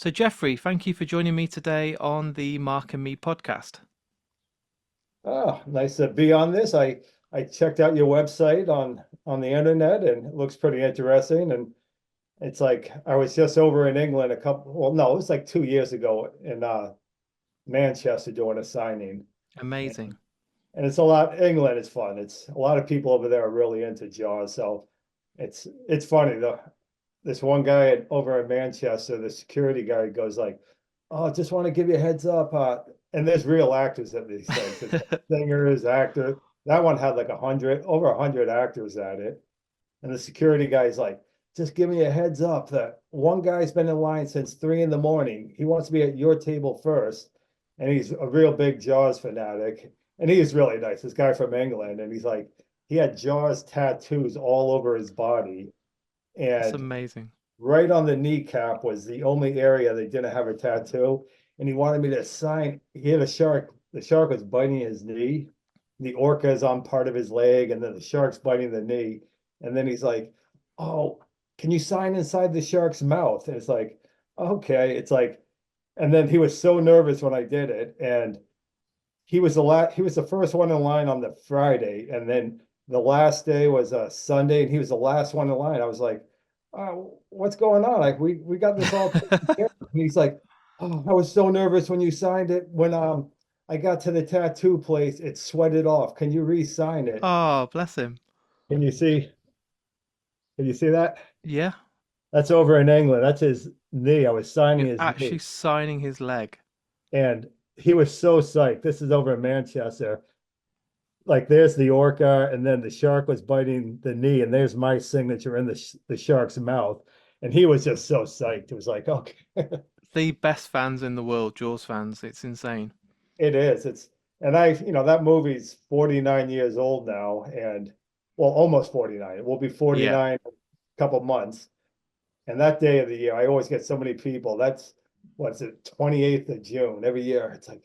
So, Jeffrey, thank you for joining me today on the Mark and Me podcast. Oh, nice to be on this. I checked out your website on the internet and it looks pretty interesting. And it's like I was just over in England no, it was like 2 years ago in Manchester doing a signing. And, Amazing. and it's a lot, England is fun. It's a lot of people over there are really into Jaws. So it's funny. This one guy over in Manchester, the security guy goes like, "Oh, just want to give you a heads up." And there's real actors at these things. It's singers, actors. That one had like over 100 actors at it. And the security guy's like, "Just give me a heads up that one guy's been in line since 3 in the morning. He wants to be at your table first, and he's a real big Jaws fanatic. And he's really nice. This guy from England, and he's like, he had Jaws tattoos all over his body, That's and amazing. right on the kneecap was the only area they didn't have a tattoo. And he wanted me to sign. He had a shark. The shark was biting his knee. The orca is on part of his leg, and then the shark's biting the knee. And then he's like, "Oh, can you sign inside the shark's mouth?" And it's like, okay. It's like, and then he was so nervous when I did it. And he was the first one in line on the Friday, and then the last day was a Sunday, and he was the last one in line. I was like, what's going on? Like we got this all taken care of. And he's like, "Oh, I was so nervous when you signed it. When I got to the tattoo place, it sweated off. Can you re-sign it?" Oh, bless him. Can you see? Can you see that? Yeah, That's over in England. That's his knee. I was signing you're his actually knee. signing his leg. And he was so psyched. This is over in Manchester. Like there's the orca, and then the shark was biting the knee, and there's my signature in the shark's mouth. And he was just so psyched. It was like, okay, The best fans in the world, Jaws fans. It's insane. it is. That movie's 49 years old now, and well, almost 49. It will be Yeah. 49 in a couple months. And that day of the year, I always get so many people. That's what's it, 28th of June every year. It's like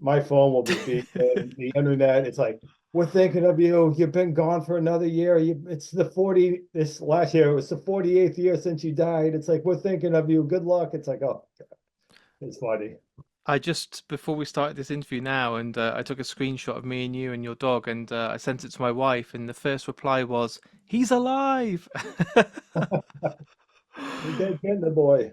my phone will be beeping, the internet. It's like, "We're thinking of you. You've been gone for another year. It's this last year, it was the 48th year since you died. It's like, we're thinking of you. Good luck." It's like, oh, it's funny. I just, before we started this interview now, and I took a screenshot of me and you and your dog, and I sent it to my wife, and the first reply was, "He's alive." We did Kintner boy.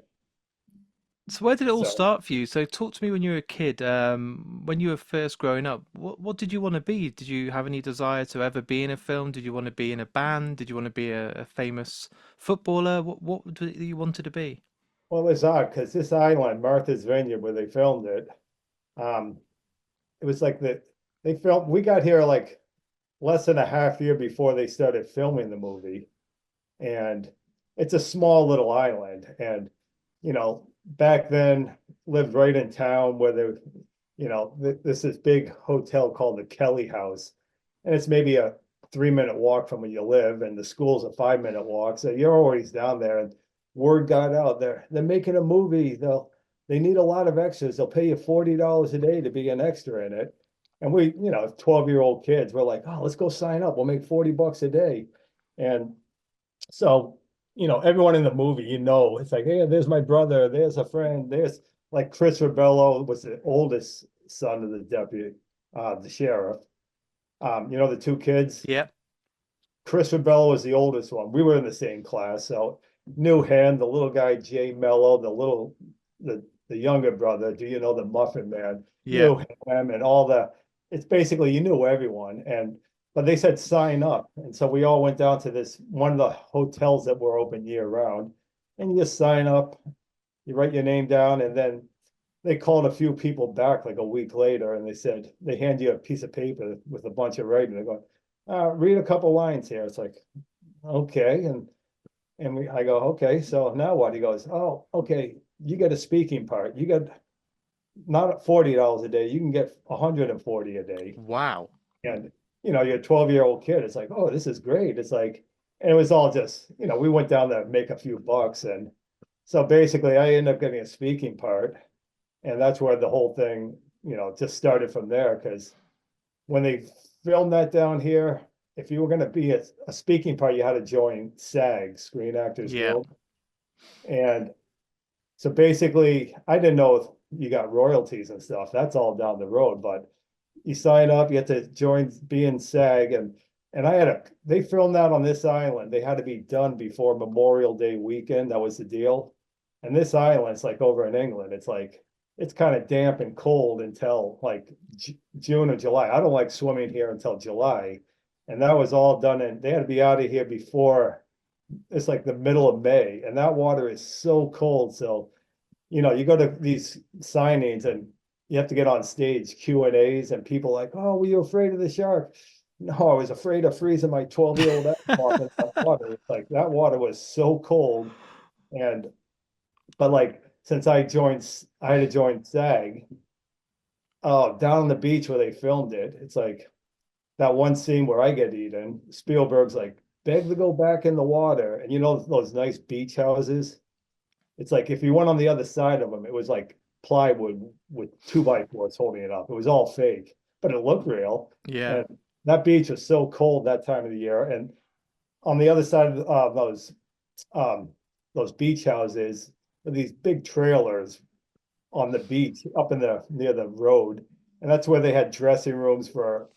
So where did it all So, start for you? So talk to me when you were a kid, when you were first growing up. What did you want to be? Did you have any desire to ever be in a film? Did you want to be in a band? Did you want to be a famous footballer? What did you wanted to be? well, it was odd because this island, Martha's Vineyard, where they filmed it, um, it was like we got here like less than a half year before they started filming the movie. And it's a small little island. And, back then lived right in town where this is big hotel called the Kelly House. And it's maybe a 3 minute walk from where you live, and the school's a 5 minute walk. So you're always down there. And word got out there, they're making a movie. They need a lot of extras. They'll pay you $40 a day to be an extra in it. And we, 12-year-old kids, we're like, "Oh, let's go sign up. We'll make 40 bucks a day." And so, everyone in the movie, it's like, "Hey, there's my brother, there's a friend, there's," like Chris Rebello was the oldest son of the deputy, the sheriff. The two kids. Yep. Chris Rebello was the oldest one. We were in the same class, so knew him. The little guy, Jay Mello, the younger brother. Do you know the Muffin Man? Knew Yep. him, and it's basically you knew everyone. But they said sign up, and so we all went down to this one of the hotels that were open year round, and you just sign up. You write your name down, and then they called a few people back like a week later, and they said they hand you a piece of paper with a bunch of writing. They go, "Read a couple lines here." It's like, okay, I go, "Okay, so now what?" He goes, "Oh, okay, you get a speaking part. You get not at $40 a day, you can get 140 a day." Wow. And you're a 12-year-old kid. It's like, "Oh, this is great." It's like, and it was all just, we went down there to make a few bucks. And so basically I ended up getting a speaking part. And that's where the whole thing, just started from there. Because when they filmed that down here, if you were going to be a speaking part, you had to join SAG, Screen Actors Yeah. Guild. And So basically, I didn't know if you got royalties and stuff. That's all down the road, but you sign up, you have to join, be in SAG, and they filmed that on this island. They had to be done before Memorial Day weekend. That was the deal. And this island, it's like over in England. It's like it's kind of damp and cold until like June or July. I don't like swimming here until July. And that was all done, and they had to be out of here before it's like the middle of May, and that water is so cold. So, you go to these signings and you have to get on stage Q&As, and people like, oh, were you afraid of the shark? No, I was afraid of freezing my 12-year-old ass off in that water. It's like that water was so cold. And but like since I had to join SAG, oh, down on the beach where they filmed it, it's like that one scene where I get eaten, Spielberg's like, beg to go back in the water. And those nice beach houses? It's like if you went on the other side of them, it was like plywood with 2x4s holding it up. It was all fake, but it looked real. Yeah. And that beach was so cold that time of the year. And on the other side of um, those beach houses, were these big trailers on the beach up in the near the road. And that's where they had dressing rooms for,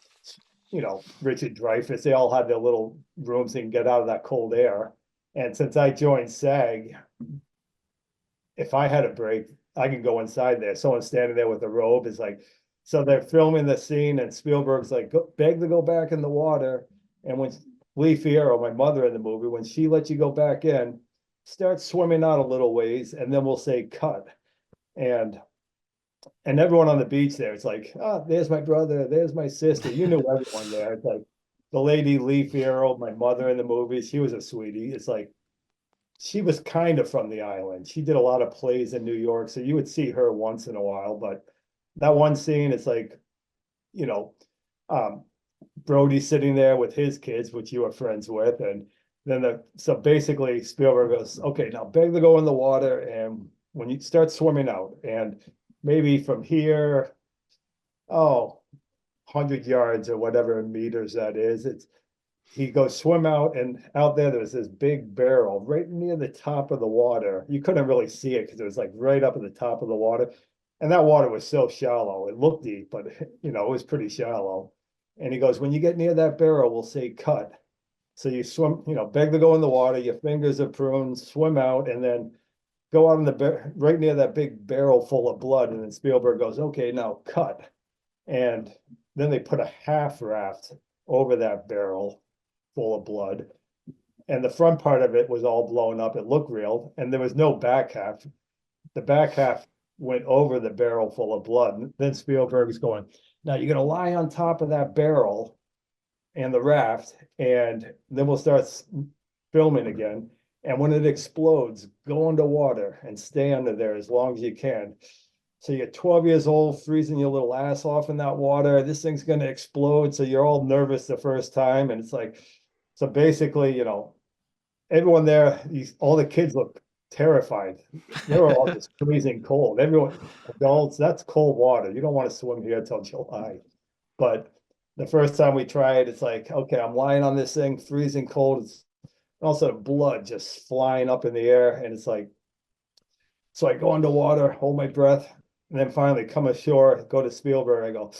Richard Dreyfuss. They all had their little rooms they can get out of that cold air. And since I joined SAG, if I had a break, I can go inside there. Someone standing there with a robe is like, so they're filming the scene, and Spielberg's like, beg to go back in the water. And when Lee Fierro, my mother in the movie, when she lets you go back in, start swimming out a little ways, and then we'll say cut. And and everyone on the beach there, it's like, oh, there's my brother, there's my sister. You knew everyone there. It's like the lady Lee Fierro, my mother in the movie, she was a sweetie. It's like she was kind of from the island. She did a lot of plays in New York, so you would see her once in a while. But that one scene, it's like, you know, um, Brody sitting there with his kids, which you were friends with, and then so basically Spielberg goes, okay, now beg to go in the water, and when you start swimming out, and maybe from here, oh, 100 yards or whatever meters that is, he goes swim out, and out there's this big barrel right near the top of the water. You couldn't really see it because it was like right up at the top of the water. And that water was so shallow. It looked deep, but it was pretty shallow. And he goes, when you get near that barrel, we'll say cut. So you swim, beg to go in the water, your fingers are pruned, swim out, and then go out in right near that big barrel full of blood. And then Spielberg goes, okay, now cut. And then they put a half raft over that barrel full of blood. And the front part of it was all blown up. It looked real. And there was no back half. The back half went over the barrel full of blood. And then Spielberg's going, now you're going to lie on top of that barrel and the raft, and then we'll start filming again. And when it explodes, go underwater and stay under there as long as you can. So you're 12 years old, freezing your little ass off in that water. This thing's going to explode. So you're all nervous the first time. And it's like, so basically, everyone there, all the kids look terrified. They were all just freezing cold. Everyone, adults, that's cold water. You don't want to swim here till July. But the first time we tried, it's like, okay, I'm lying on this thing, freezing cold. It's also blood just flying up in the air. And it's like, so I go underwater, hold my breath, and then finally come ashore, go to Spielberg. I go,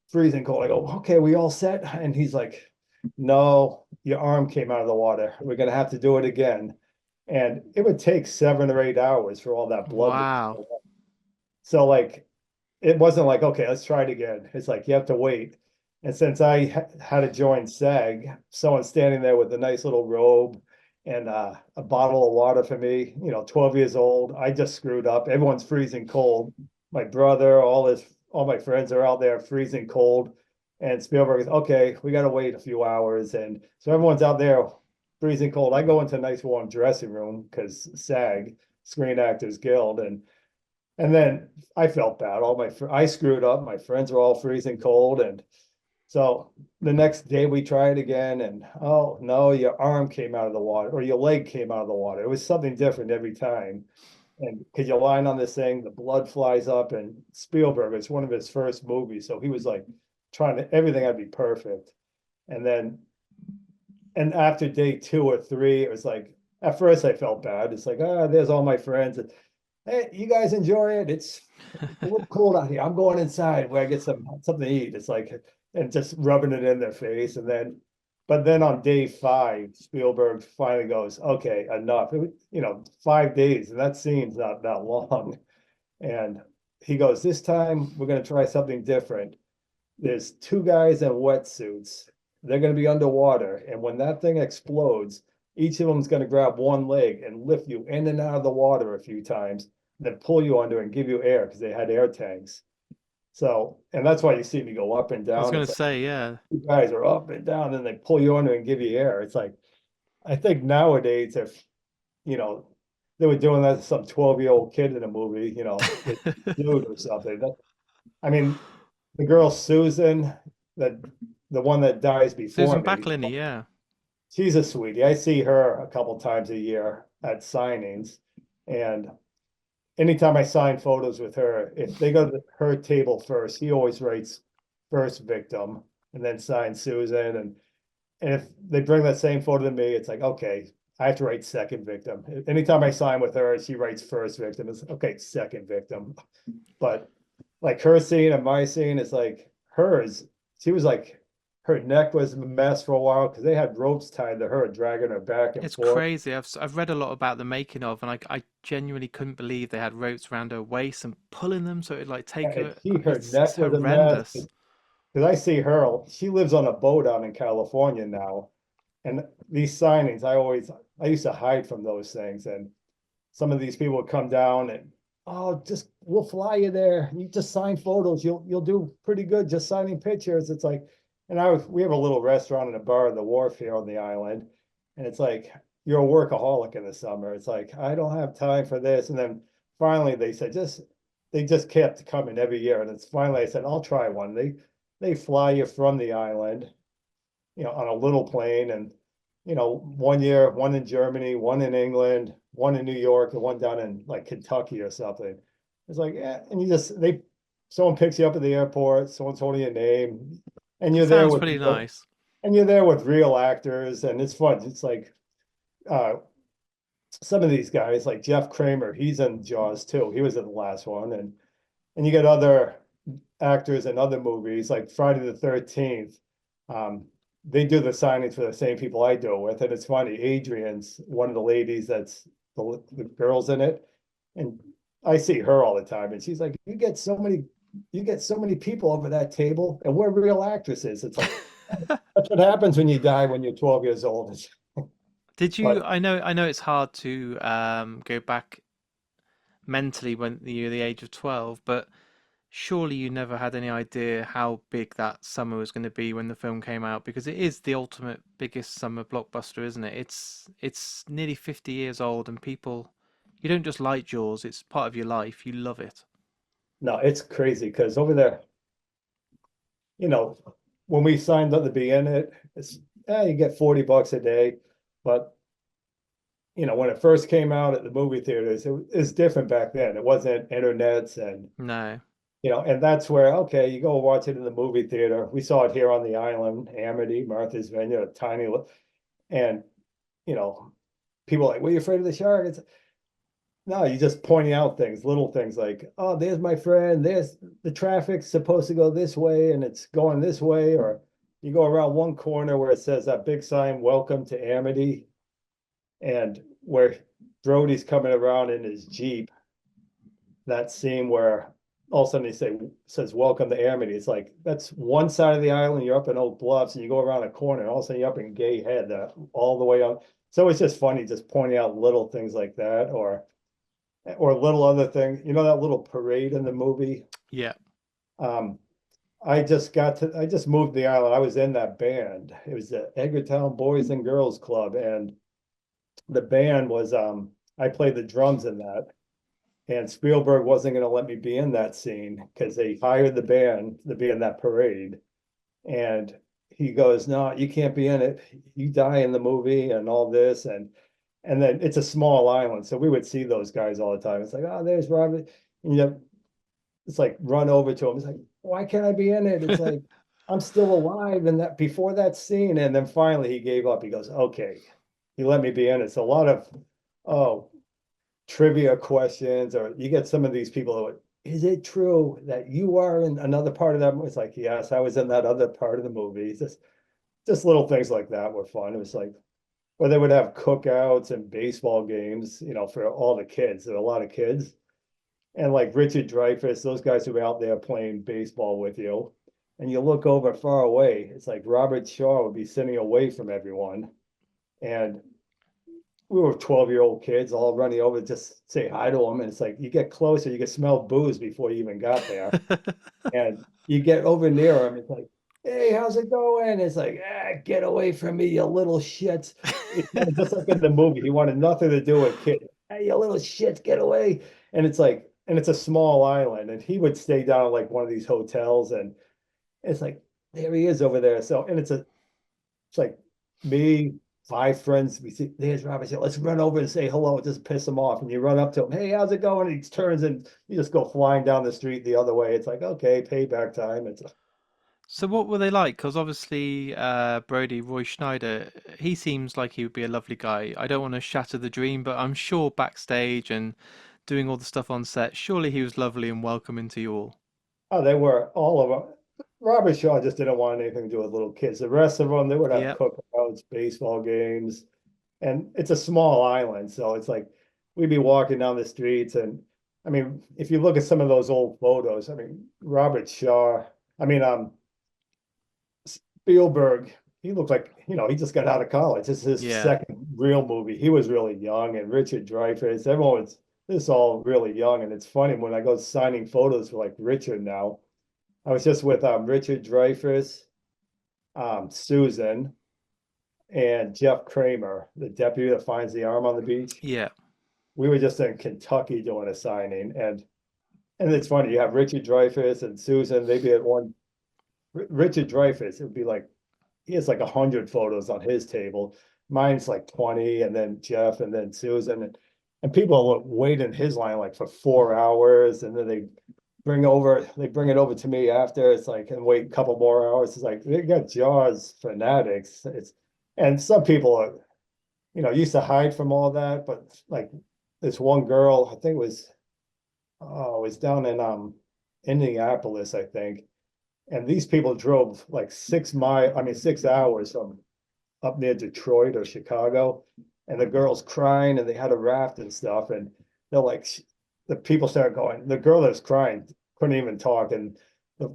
freezing cold. I go, okay, we all set? And he's like, no, your arm came out of the water. We're gonna have to do it again. And it would take 7 or 8 hours for all that blood to Wow. go up. So like it wasn't like, okay, let's try it again. It's like you have to wait. And since I had to join SAG, someone standing there with a nice little robe and a bottle of water for me, 12 years old. I just screwed up. Everyone's freezing cold. My brother, all my friends are out there freezing cold. And Spielberg is, okay, we got to wait a few hours. And so everyone's out there freezing cold. I go into a nice warm dressing room because SAG, Screen Actors Guild, and then I felt bad. I screwed up. My friends were all freezing cold, and so the next day we tried again, and oh no, your arm came out of the water or your leg came out of the water. It was something different every time. And because you're lying on this thing, the blood flies up, and Spielberg, it's one of his first movies. So he was like trying to everything had to be perfect. And then and after day 2 or 3, it was like at first I felt bad. It's like, there's all my friends. hey, you guys enjoy it. It's a little cold out here. I'm going inside where I get something to eat. It's like, and just rubbing it in their face. But then on day five, Spielberg finally goes, okay, enough. 5 days, and that scene's not that long. And he goes, this time we're going to try something different. There's two guys in wetsuits. They're going to be underwater. And when that thing explodes, each of them's going to grab one leg and lift you in and out of the water a few times, then pull you under and give you air because they had air tanks. So, and that's why you see me go up and I was down. gonna It's like say, yeah. you guys are up and down and they pull you under and give you air. It's like, I think nowadays, if, you know, they were doing that to some 12-year-old kid in a movie, get nude or something. I mean, the girl Susan, that the one that dies before Susan me, Backlinie, yeah. she's a sweetie. I see her a couple times a year at signings. And anytime I sign photos with her, if they go to her table first, he always writes first victim and then signs Susan. And if they bring that same photo to me, it's like, okay, I have to write second victim. Anytime I sign with her, she writes first victim. It's okay, second victim. But like her scene and my scene is like hers. She was like, her neck was a mess for a while because they had ropes tied to her, dragging her back and It's forth. crazy. I've read a lot about the making of, and I genuinely couldn't believe they had ropes around her waist and pulling them so it'd like take And her. her It's neck was a mess. horrendous. Because I see her, she lives on a boat out in California now. And these signings, I used to hide from those things. And some of these people would come down and, oh, just we'll fly you there. You just sign photos. You'll do pretty good just signing pictures. It's like, and we have a little restaurant and a bar on the wharf here on the island. And it's like, you're a workaholic in the summer. It's like, I don't have time for this. And then finally they said, they just kept coming every year. And it's finally I said, I'll try one. They fly you from the island, on a little plane. And, one year, one in Germany, one in England, one in New York, and one down in like Kentucky or something. It's like, yeah, and someone picks you up at the airport, someone's holding your name, and you're there Sounds with pretty nice. real actors, and it's fun. It's like uh some of these guys, like Jeff Kramer, he's in Jaws too. He was in the last one, and you get other actors in other movies like Friday the 13th. Um, they do the signings for the same people I do it with. And it's funny, Adrian's one of the ladies that's the girls in it. And I see her all the time. And she's like, you get so many people over that table, and we're real actresses. It's like that's what happens when you die when you're 12 years old. Did you? But I know it's hard to go back mentally when you're the age of 12, but surely you never had any idea how big that summer was going to be when the film came out because it is the ultimate biggest summer blockbuster, isn't it? It's nearly 50 years old and people you don't just like Jaws, it's part of your life. You love it. no, it's crazy because over there, you know, when we signed up to be in it, you get $40 a day. But when it first came out at the movie theaters, it was different back then. It wasn't internets and No. and that's where okay, you go watch it in the movie theater. We saw it here on the island, Amity, Martha's Vineyard, a tiny and you know, people are like, "Were you afraid of the shark?" It's no, you just pointing out things, little things like, "Oh, there's my friend. There's the traffic's supposed to go this way, and it's going this way." Or you go around one corner where it says that big sign, "Welcome to Amity," and where Brody's coming around in his Jeep, that scene where all of a sudden says welcome to Amity. It's like that's one side of the island, you're up in Oak Bluffs, and you go around a corner, and all of a sudden you're up in Gay Head, all the way up. So it's just funny just pointing out little things like that, or little other things. That little parade in the movie. Yeah. Um, I just moved to the island. I was in that band. It was the Edgartown Boys and Girls Club, and the band was I played the drums in that. And Spielberg wasn't going to let me be in that scene because they hired the band to be in that parade. And he goes, "No, you can't be in it. You die in the movie and all this." And then it's a small island. So we would see those guys all the time. It's like, oh, there's Robert. And it's like run over to him. It's like, why can't I be in it? It's like, I'm still alive. And that before that scene. And then finally he gave up. He goes, okay, he let me be in it. It's a lot of, oh, trivia questions, or you get some of these people who, is it true that you are in another part of that movie? It's like, yes, I was in that other part of the movie. It's just little things like that were fun. It was like, or they would have cookouts and baseball games, for all the kids. There were a lot of kids. And like Richard Dreyfuss, those guys who were out there playing baseball with you. And you look over far away, it's like Robert Shaw would be sitting away from everyone. And we were 12-year-old kids all running over to just say hi to him. And it's like you get closer, you can smell booze before you even got there. And you get over near him, it's like, hey, how's it going? It's like, get away from me, you little shits. It's kind of just like in the movie. He wanted nothing to do with kids. Hey, you little shits, get away. And it's like, and it's a small island. And he would stay down at like one of these hotels. And it's like, there he is over there. So, and it's like me, five friends. We see there's Robert. Say, let's run over and say hello. Just piss him off. And you run up to him. Hey, how's it going? And he turns and you just go flying down the street the other way. It's like, okay, payback time. It's So what were they like? Because obviously, Brody, Roy Schneider, he seems like he would be a lovely guy. I don't want to shatter the dream, but I'm sure backstage and doing all the stuff on set, surely he was lovely and welcoming to you all. oh, they were all of them. Robert Shaw just didn't want anything to do with little kids. The rest of them, they would have Yep. cookouts, baseball games, and it's a small island, so it's like we'd be walking down the streets, and I mean, if you look at some of those old photos, I mean, Robert Shaw, I mean, Spielberg, he looked like, he just got out of college. This is his Yeah. second real movie. He was really young, and Richard Dreyfuss, everyone was this all really young. And it's funny when I go signing photos for like Richard now. I was just with Richard Dreyfuss, Susan, and Jeff Kramer, the deputy that finds the arm on the beach. Yeah. We were just in Kentucky doing a signing, and it's funny. You have Richard Dreyfuss and Susan. They'd be at one. Richard Dreyfuss, it would be like he has like 100 photos on his table. Mine's like 20, and then Jeff, and then Susan, and people will wait in his line like for 4 hours, and then they bring it over to me after. It's like, and wait a couple more hours. It's like they got Jaws fanatics. And some people are, used to hide from all that, but like this one girl, I think it was down in Indianapolis, I think. And these people drove like 6 hours from up near Detroit or Chicago, and the girl's crying, and they had a raft and stuff, and they're like, the people start going. The girl that's crying couldn't even talk, and the,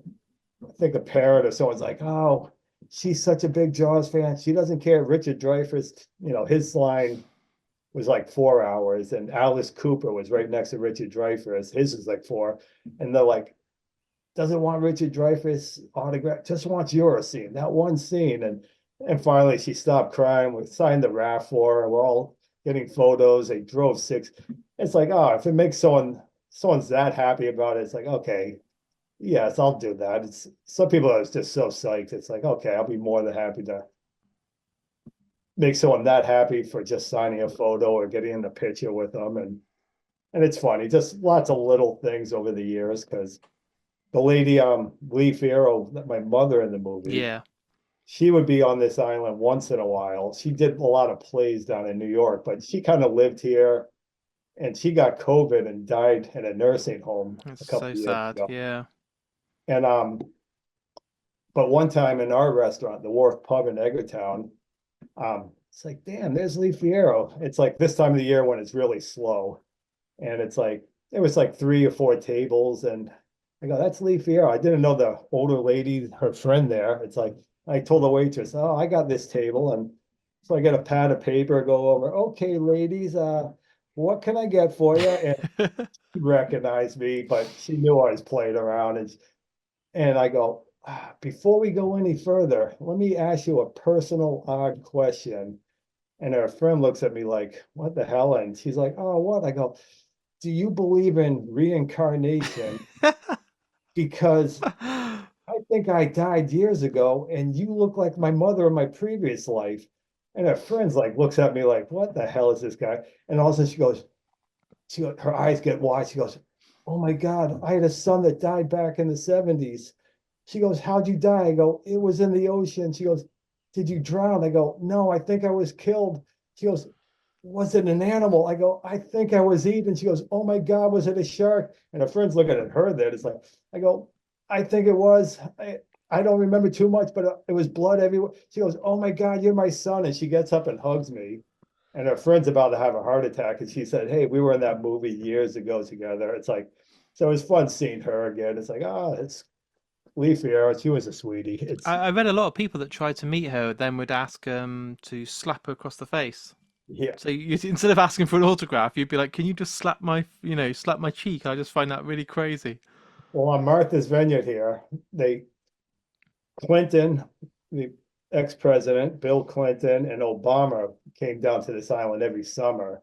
I think a parent or someone's like, "Oh, she's such a big Jaws fan. She doesn't care." Richard Dreyfuss, his line was like 4 hours, and Alice Cooper was right next to Richard Dreyfuss. His is like four, and they're like, doesn't want Richard Dreyfuss autograph, just wants your scene, that one scene. And finally she stopped crying. We signed the raft for her. We're all getting photos. They drove six. It's like, oh, if it makes someone's that happy about it, it's like, okay, yes, I'll do that. It's some people are just so psyched. It's like, okay, I'll be more than happy to make someone that happy for just signing a photo or getting in a picture with them. And it's funny, just lots of little things over the years because the lady, Lee Fierro, my mother in the movie, Yeah. she would be on this island once in a while. She did a lot of plays down in New York, but she kind of lived here, and she got COVID and died in a nursing home It's a couple so of years sad. ago. Yeah. And but one time in our restaurant, the Wharf Pub in Eggertown, it's like, damn, there's Lee Fierro. It's like this time of the year when it's really slow. And it's like it was like 3 or 4 tables, and I go, "That's Lee Fierro." I didn't know the older lady, her friend there. It's like I told the waitress, "Oh, I got this table," and so I get a pad of paper, go over. Okay, ladies, what can I get for you? And she recognized me, but she knew I was playing around, and I go, before we go any further, let me ask you a personal, odd question. And her friend looks at me like, "What the hell?" And she's like, "Oh, what?" I go, "Do you believe in reincarnation? Because I think I died years ago and you look like my mother in my previous life." And her friend's like looks at me like, "What the hell is this guy?" And all of a sudden her eyes get wide. She goes, "Oh my God, I had a son that died back in the 70s." She goes, "How'd you die?" I go, "It was in the ocean." She goes, "Did you drown?" I go, "No, I think I was killed." She goes, was it an animal? I go, I think I was eating. She goes, oh my God, was it a shark? And her friend's looking at her there. It's like, I go, I think it was. I don't remember too much, but it was blood everywhere. She goes, oh my God, you're my son. And she gets up and hugs me. And her friend's about to have a heart attack. And she said, hey, we were in that movie years ago together. It's like, so it was fun seeing her again. It's like, oh, it's Lee Fiera. She was a sweetie. It's, I read a lot of people that tried to meet her then would ask to slap her across the face. yeah. So instead of asking for an autograph, you'd be like, "Can you just slap my, slap my cheek?" I just find that really crazy. Well, on Martha's Vineyard here, Clinton, the ex-president, Bill Clinton, and Obama came down to this island every summer.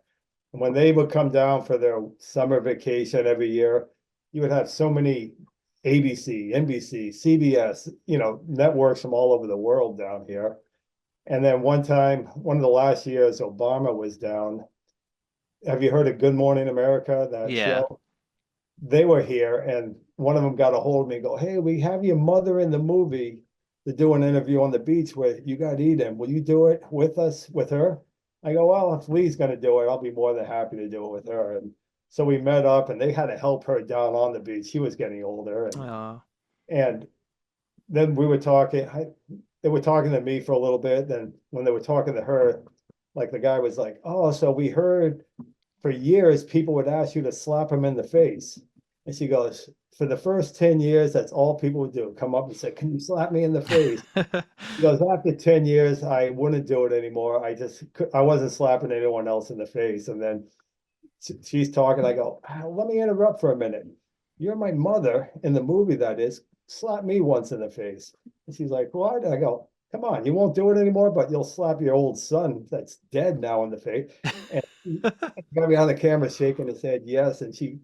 And when they would come down for their summer vacation every year, you would have so many ABC, NBC, CBS, networks from all over the world down here. And then one time, one of the last years, Obama was down. Have you heard of Good Morning America, that Yeah. show? They were here and one of them got a hold of me and go, hey, we have your mother in the movie to do an interview on the beach where you got Eden. Will you do it with us, with her? I go, well, if Lee's going to do it, I'll be more than happy to do it with her. And so we met up and they had to help her down on the beach. She was getting older. Uh, And then we were talking, they were talking to me for a little bit. Then when they were talking to her, like the guy was like, oh, so we heard for years people would ask you to slap him in the face. And she goes, for the first 10 years, that's all people would do. Come up and say, can you slap me in the face? She goes, after 10 years, I wouldn't do it anymore. I wasn't slapping anyone else in the face. And then she's talking. I go, let me interrupt for a minute. You're my mother in the movie, that is. Slap me once in the face. And she's like, what? I go, come on, you won't do it anymore, but you'll slap your old son that's dead now in the face. And she got me on the camera shaking his head, yes. And she,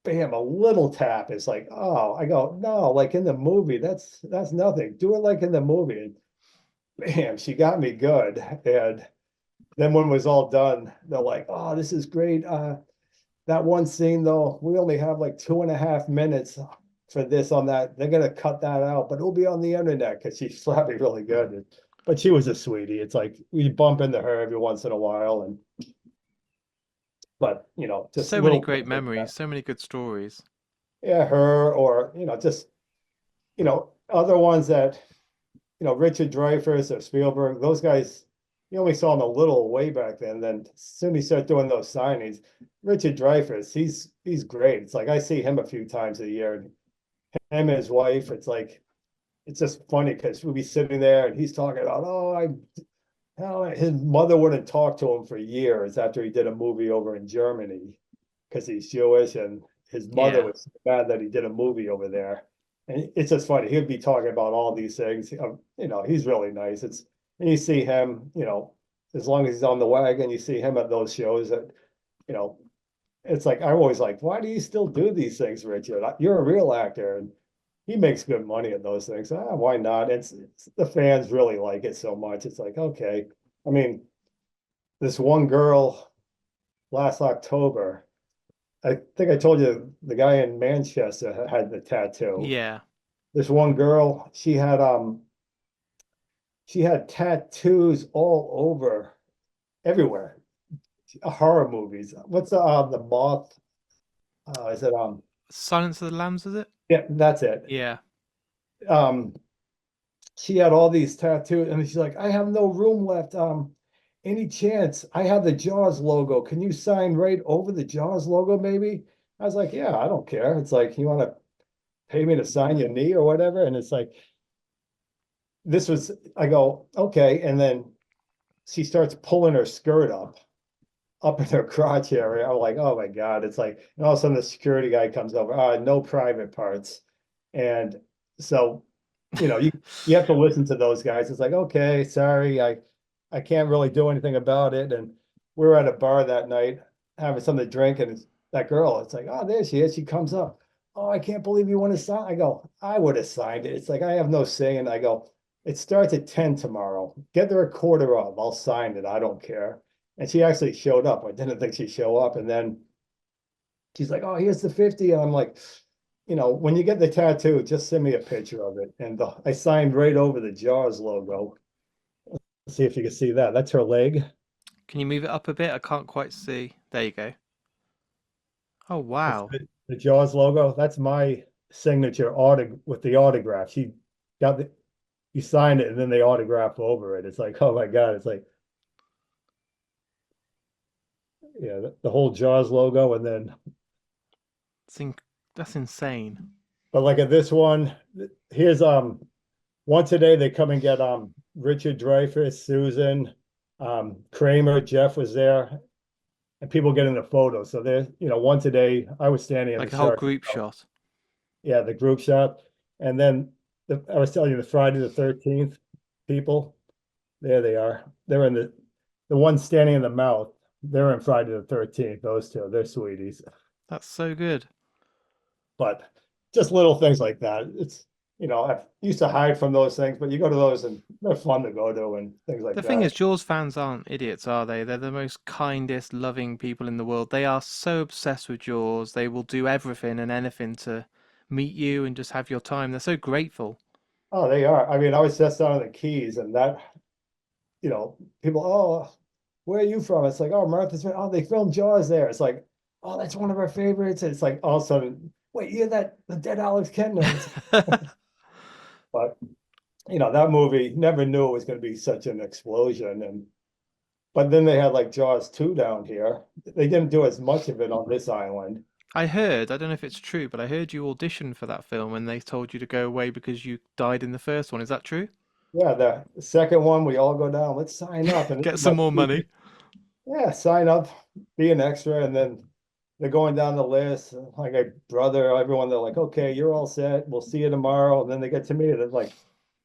bam, a little tap. It's like, oh, I go, no, like in the movie, that's nothing. Do it like in the movie. And bam, she got me good. And then when it was all done, they're like, oh, this is great. That one scene though, we only have like 2.5 minutes for this on that. They're gonna cut that out, but it'll be on the internet because she slapped me really good. But she was a sweetie. It's like we bump into her every once in a while, and but just so many little great things like memories, that. so many good stories. Yeah, her or just other ones that Richard Dreyfuss or Spielberg, those guys, you only saw them a little way back then. Then as soon as you start doing those signings, Richard Dreyfuss, he's great. It's like I see him a few times a year. And him and his wife, it's just funny because we'll be sitting there and he's talking about, his mother wouldn't talk to him for years after he did a movie over in Germany because he's Jewish and his mother Yeah. was so mad that he did a movie over there. And it's just funny. He'd be talking about all these things. He's really nice. And you see him, as long as he's on the wagon, you see him at those shows that, you know, it's like, I'm always like, why do you still do these things, Richard? You're a real actor. And he makes good money at those things. Why not? It's the fans really like it so much. It's like, okay. I mean, this one girl last October, I think I told you the guy in Manchester had the tattoo. Yeah. This one girl, she had tattoos all over everywhere. Horror movies. What's the moth? Is it Silence of the Lambs, is it? yeah, that's it. Yeah. Um, she had all these tattoos, and she's like, I have no room left. Any chance? I have the Jaws logo. Can you sign right over the Jaws logo, maybe? I was like, yeah, I don't care. It's like, you want to pay me to sign your knee or whatever? And it's like, I go, okay. And then she starts pulling her skirt up in her crotch area. I'm like, oh my God. It's like, and all of a sudden the security guy comes over, no private parts. And so, you have to listen to those guys. It's like, okay, sorry, I can't really do anything about it. And we were at a bar that night having something to drink, and that girl, it's like, oh, there she is. She comes up. Oh, I can't believe you want to sign. I go, I would have signed it. It's like I have no say. And I go, it starts at 10 tomorrow. Get there a quarter of. I'll sign it. I don't care. And she actually showed up. I didn't think she'd show up. And then she's like, oh, here's the 50. And I'm like, when you get the tattoo, just send me a picture of it. And I signed right over the Jaws logo. See if you can see that. That's her leg. Can you move it up a bit? I can't quite see. There you go. Oh That's wow. the Jaws logo. That's my signature autog with the autograph. She got the you signed it and then they autograph over it. It's like, oh my God. It's like, yeah, the whole Jaws logo. And then, It's in, that's insane. but like at this one, here's once a day they come and get Richard Dreyfuss, Susan, Kramer, Jeff was there, and people get in the photo. So they're, once a day, I was standing in the Like a whole shark. group shot. Yeah, the group shot. And then I was telling you the Friday the 13th people, there they are. They're in the one standing in the mouth. They're in Friday the 13th. Those two, they're sweeties. That's so good. But just little things like that. I used to hide from those things, but you go to those and they're fun to go to and things like The thing that. is, Jaws fans aren't idiots, are they? They're the most kindest, loving people in the world. They are so obsessed with Jaws. They will do everything and anything to meet you and just have your time. They're so grateful. Oh, they are. I mean, I was just down in the Keys and people, oh, where are you from? It's like, oh, Martha's, oh, they filmed Jaws there. It's like, oh, that's one of our favorites. It's like all of a sudden, wait, you're the dead Alex Kintner. But that movie never knew it was going to be such an explosion. But then they had like Jaws 2 down here. They didn't do as much of it on this island. I heard, I don't know if it's true, but I heard you auditioned for that film and they told you to go away because you died in the first one. Is that true? Yeah, the second one, we all go down, let's sign up. And this Get is some like, more money. yeah, sign up, be an extra. And then they're going down the list. Like a brother, everyone, they're like, okay, you're all set. We'll see you tomorrow. And then they get to me, they're like,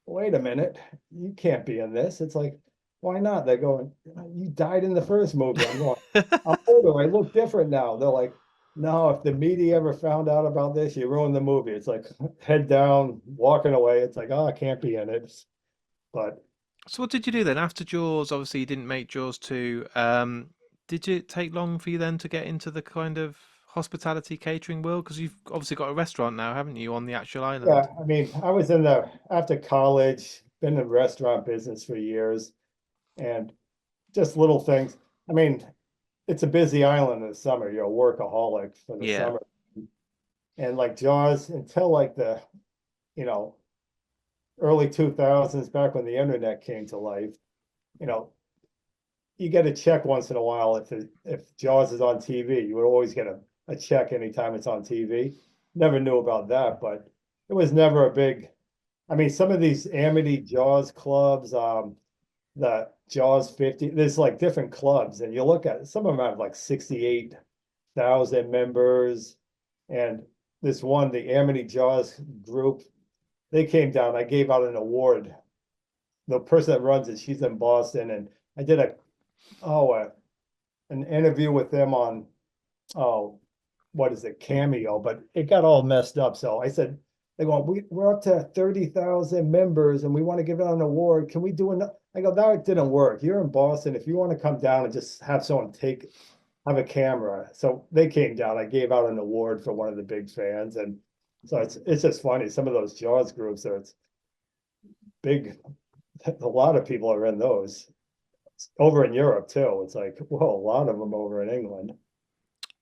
wait a minute, you can't be in this. It's like, why not? They're going, you died in the first movie. I'm going, I'm older. I look different now. They're like, no, if the media ever found out about this, you ruined the movie. It's like head down, walking away. It's like, oh, I can't be in it. But So what did you do then after Jaws? Obviously, you didn't make Jaws 2. Did it take long for you then to get into the kind of hospitality catering world? Because you've obviously got a restaurant now, haven't you, on the actual yeah, island? I mean, I was after college, been in the restaurant business for years and just little things. I mean, it's a busy island in the summer. You're a workaholic for the Yeah. summer. And like Jaws, until like the, you know, early 2000s, back when the internet came to life, you know, you get a check once in a while if Jaws is on TV. You would always get a check anytime it's on TV. Never knew about that, but it was never a big. I mean, some of these Amity Jaws clubs, the Jaws 50, there's like different clubs, and you look at some of them have like 68,000 members. And this one, the Amity Jaws group, they came down. I gave out an award. The person that runs it, she's in Boston, and I did an interview with them on oh, what is it, Cameo, but it got all messed up. So I said, they go, we're up to 30,000 members and we want to give out an award. Can we do an? I go, that didn't work. You're in Boston. If you want to come down and just have someone have a camera. So they came down. I gave out an award for one of the big fans. And so it's just funny. Some of those Jaws groups are it's big. A lot of people are in those over in Europe too. It's like, well, a lot of them over in England.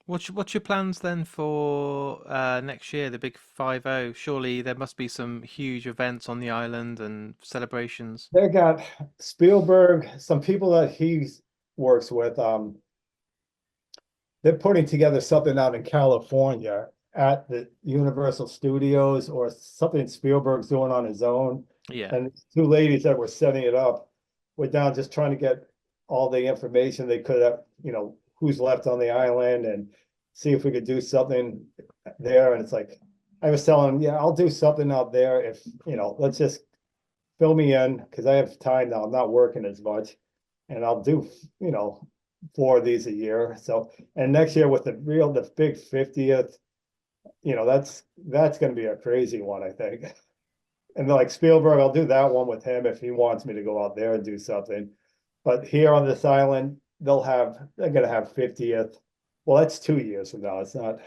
What's your plans then for next year, the big 50? Surely there must be some huge events on the island and celebrations. They got Spielberg, some people that he works with. They're putting together something out in California at the Universal Studios or something Spielberg's doing on his own. Yeah. And two ladies that were setting it up were down just trying to get all the information they could have, who's left on the island and see if we could do something there. And it's like, I was telling them, yeah, I'll do something out there if, let's just fill me in because I have time now. I'm not working as much. And I'll do, 4 of these a year. So, and next year with the big 50th, that's going to be a crazy one, I think. And like Spielberg, I'll do that one with him if he wants me to go out there and do something. But here on this island, they're going to have 50th. Well, that's 2 years from now. It's not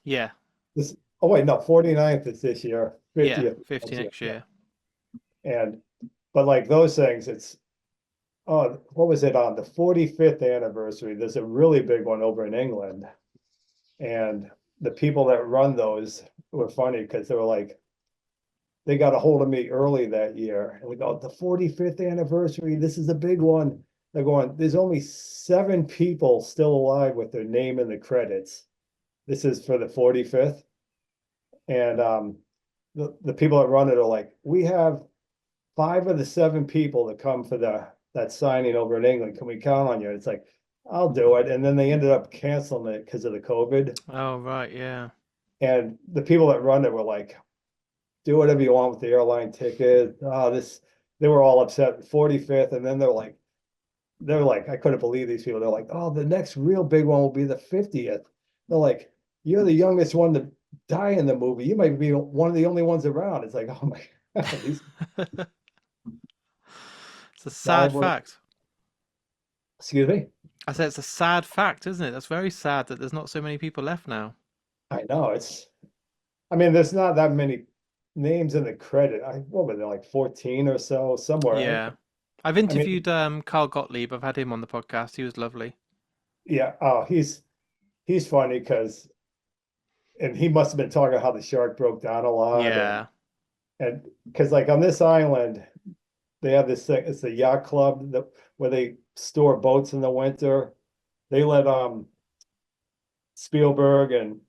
Yeah. this. Oh, wait, no, 49th is this year, Yeah. 50th 50 next year. next Yeah. year. And, but like those things, oh, what was it on the 45th anniversary? There's a really big one over in England. And the people that run those were funny because they were like, they got a hold of me early that year. And we go, the 45th anniversary, this is a big one. They're going, there's only 7 people still alive with their name in the credits. This is for the 45th. And the people that run it are like, we have 5 of the 7 people that come for that signing over in England. Can we count on you? It's like, I'll do it. And then they ended up canceling it because of the COVID. Oh, right, yeah. And the people that run it were like, do whatever you want with the airline ticket. They were all upset. 45th. And then they're like, I couldn't believe these people. They're like, oh, the next real big one will be the 50th. They're like, you're the youngest one to die in the movie. You might be one of the only ones around. It's like, oh my God, these It's a sad guys were, fact. excuse me. I said it's a sad fact, isn't it? That's very sad that there's not so many people left now. I know I mean, there's not that many names in the credit. What were there, like 14 or so somewhere? Yeah. I've I mean, interviewed Carl Gottlieb. I've had him on the podcast. He was lovely. yeah. Oh, he's funny because, and he must have been talking how the shark broke down a lot, Yeah. and because like on this island, they have this thing. It's the yacht club that where they store boats in the winter. They let Spielberg and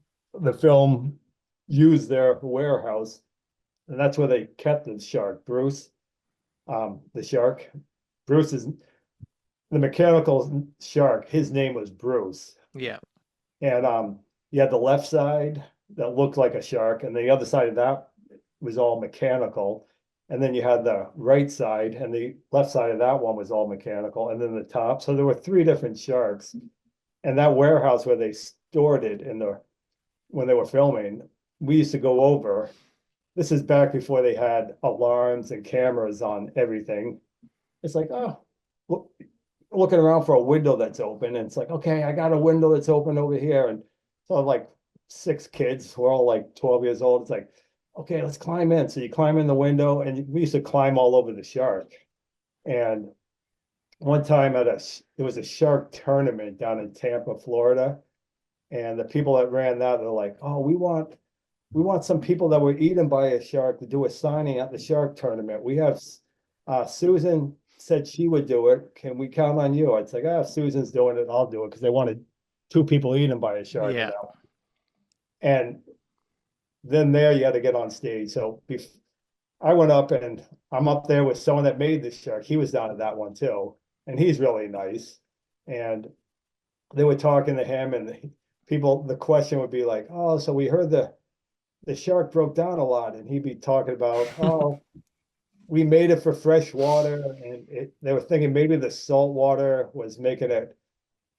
the film use their warehouse, and that's where they kept the shark, Bruce. The shark. Bruce is the mechanical shark. His name was Bruce. Yeah. And you had the left side that looked like a shark, and the other side of that was all mechanical. And then you had the right side, and the left side of that one was all mechanical, and then the top. So there were 3 different sharks. And that warehouse where they stored it in the when they were filming, we used to go over. This is back before they had alarms and cameras on everything. It's like, oh, look, looking around for a window that's open. And it's like, okay, I got a window that's open over here. And so like 6 kids, we're all like 12 years old. It's like, okay, let's climb in. So you climb in the window, and we used to climb all over the shark. And one time it was a shark tournament down in Tampa, Florida. And the people that ran that, they're like, oh, we want some people that were eaten by a shark to do a signing at the shark tournament. We have Susan said she would do it. Can we count on you? It's like, if Susan's doing it, I'll do it because they wanted 2 people eaten by a shark in Yeah. that one. And then there you had to get on stage. So I went up and I'm up there with someone that made the shark. He was down at that one too, and he's really nice. And they were talking to him, and the question would be like, oh, so we heard the shark broke down a lot, and he'd be talking about, oh, we made it for fresh water, and they were thinking maybe the salt water was making it.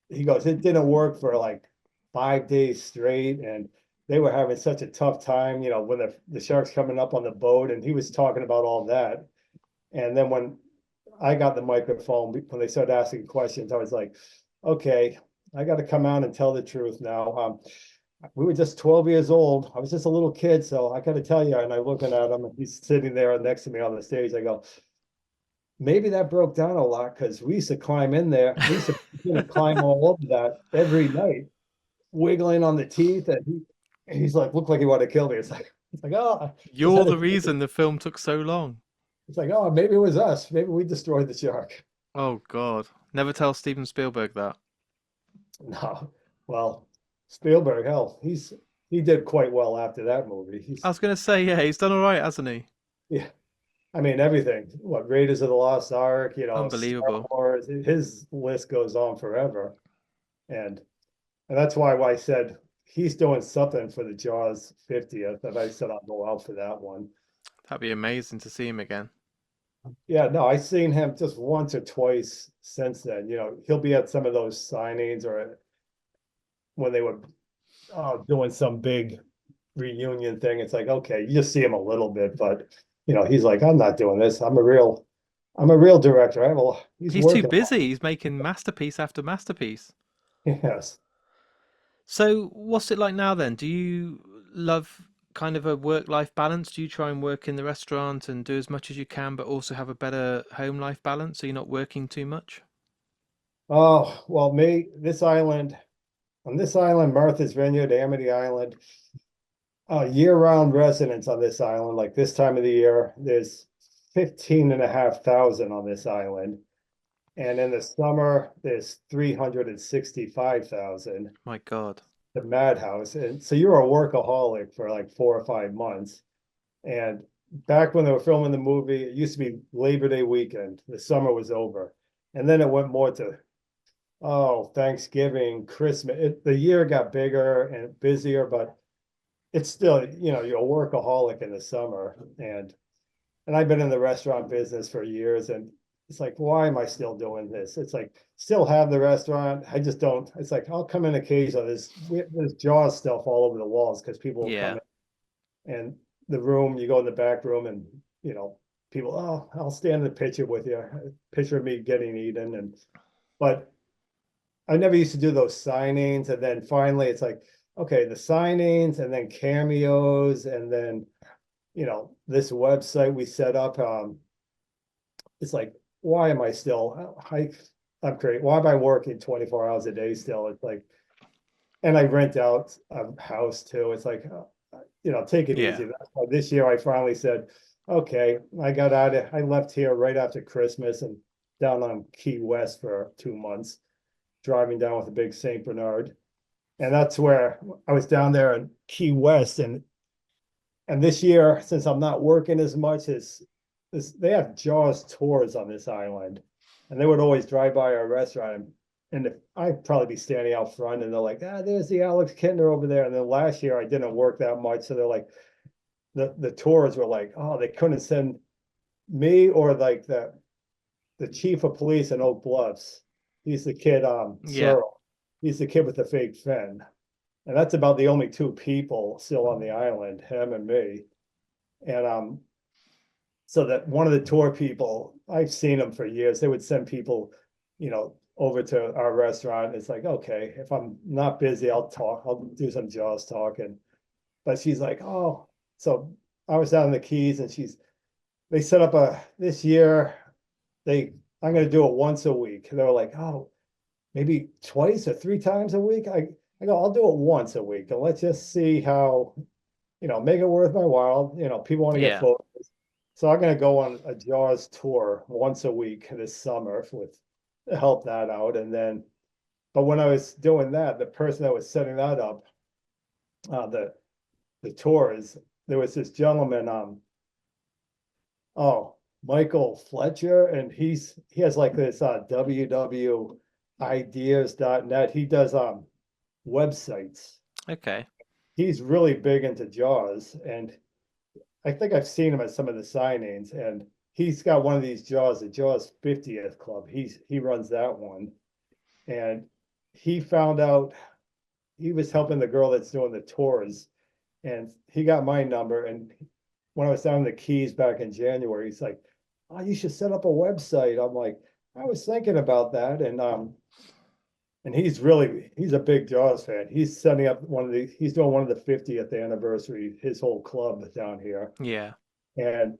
He goes, it didn't work for like 5 days straight, and they were having such a tough time, when the sharks coming up on the boat, and he was talking about all that. And then when I got the microphone, when they started asking questions, I was like, okay, I got to come out and tell the truth now. We were just 12 years old. I was just a little kid, so I got to tell you. And I'm looking at him, and he's sitting there next to me on the stage. I go, maybe that broke down a lot because we used to climb in there. We used to climb all over that every night, wiggling on the teeth. And he's like, looked like he wanted to kill me. It's like, oh, is You're that the reason the film took so long. it's like, oh, maybe it was us. Maybe we destroyed the shark. Oh God. Never tell Steven Spielberg that. No, well, Spielberg, hell, he did quite well after that movie. I was gonna say, yeah, he's done all right, hasn't he? Yeah, I mean everything. What Raiders of the Lost Ark, Star Unbelievable. Wars. His list goes on forever, and that's why I said he's doing something for the Jaws 50th, and I said I'll go out for that one. That'd be amazing to see him again. Yeah, no, I've seen him just once or twice since then. He'll be at some of those signings or when they were doing some big reunion thing. It's like, okay, you just see him a little bit, but he's like, I'm not doing this. I'm a real director. He's He's too working. busy. He's making masterpiece after masterpiece. Yes. So, what's it like now then? Do you love kind of a work-life balance? Do you try and work in the restaurant and do as much as you can, but also have a better home life balance so you're not working too much? Oh, well, on this island, Martha's Vineyard, Amity Island, year-round residents on this island, like this time of the year, there's 15,500 on this island. And in the summer, there's 365,000, My God. the madhouse. And so you're a workaholic for like 4 or 5 months. And back when they were filming the movie, it used to be Labor Day weekend. The summer was over. And then it went more to, oh, Thanksgiving, Christmas. The year got bigger and busier, but it's still, you're a workaholic in the summer. And I've been in the restaurant business for years, and it's like, why am I still doing this? It's like, still have the restaurant. I just don't. It's like, I'll come in occasionally. There's Jaws stuff all over the walls because people will come Yeah. in, and the room, you go in the back room, and people, oh, I'll stand in the picture with you, picture of me getting eaten. But I never used to do those signings, and then finally it's like, okay, the signings and then cameos, and then this website we set up. It's like, why am I still? I'm great. Why am I working 24 hours a day still? It's like, and I rent out a house too. It's like, take it Yeah. easy. That's why this year I finally said, okay, I left here right after Christmas and down on Key West for 2 months, driving down with a big Saint Bernard. And that's where I was down there in Key West. And this year, since I'm not working as much as this, they have Jaws tours on this island, and they would always drive by our restaurant. And if I'd probably be standing out front, and they're like, there's the Alex Kintner over there. And then last year I didn't work that much, so they're like, the tours were like, oh, they couldn't send me or like the chief of police in Oak Bluffs. He's the kid, Yeah. Searle. He's the kid with the fake fin. And that's about the only two people still on the island, him and me. And so that one of the tour people, I've seen them for years, they would send people, over to our restaurant. It's like, okay, if I'm not busy, I'll do some Jaws talking. But she's like, oh, so I was down in the Keys, and they set up this year, I'm gonna do it once a week. And they were like, oh, maybe twice or 3 times a week. I go, I'll do it once a week, and let's just see how, make it worth my while. People want to get Yeah. photos. So I'm gonna go on a Jaws tour once a week this summer with help that out. And then, but when I was doing that, the person that was setting that up, the tours, there was this gentleman, oh, Michael Fletcher, and he has like this wwideas.net. He does websites. Okay. He's really big into Jaws, and I think I've seen him at some of the signings, and he's got one of these Jaws, the Jaws 50th Club. He runs that one, and he found out he was helping the girl that's doing the tours, and he got my number. And when I was down in the Keys back in January, he's like, "Oh, you should set up a website." I'm like, "I was thinking about that," and he's a big Jaws fan. He's setting up he's doing one of the 50th anniversary, his whole club down here. Yeah. And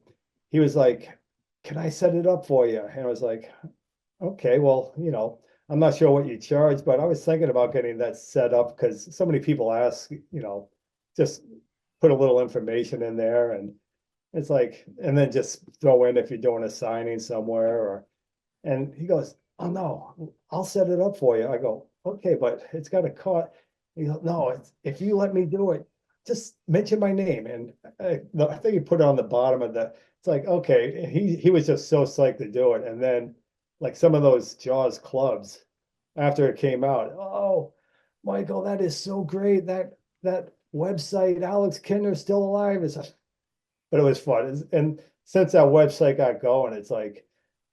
he was like, can I set it up for you? And I was like, okay, well, I'm not sure what you charge, but I was thinking about getting that set up because so many people ask, just put a little information in there, and it's like, and then just throw in if you're doing a signing somewhere. And he goes, oh no, I'll set it up for you. I go, okay, but it's got to cost. He goes, no, if you let me do it, just mention my name. And I think he put it on the bottom of the, it's like, okay, he was just so psyched to do it. And then like some of those Jaws clubs, after it came out, oh, Michael, that is so great. That website, Alex Kinder's still alive. But it was fun. And since that website got going, it's like,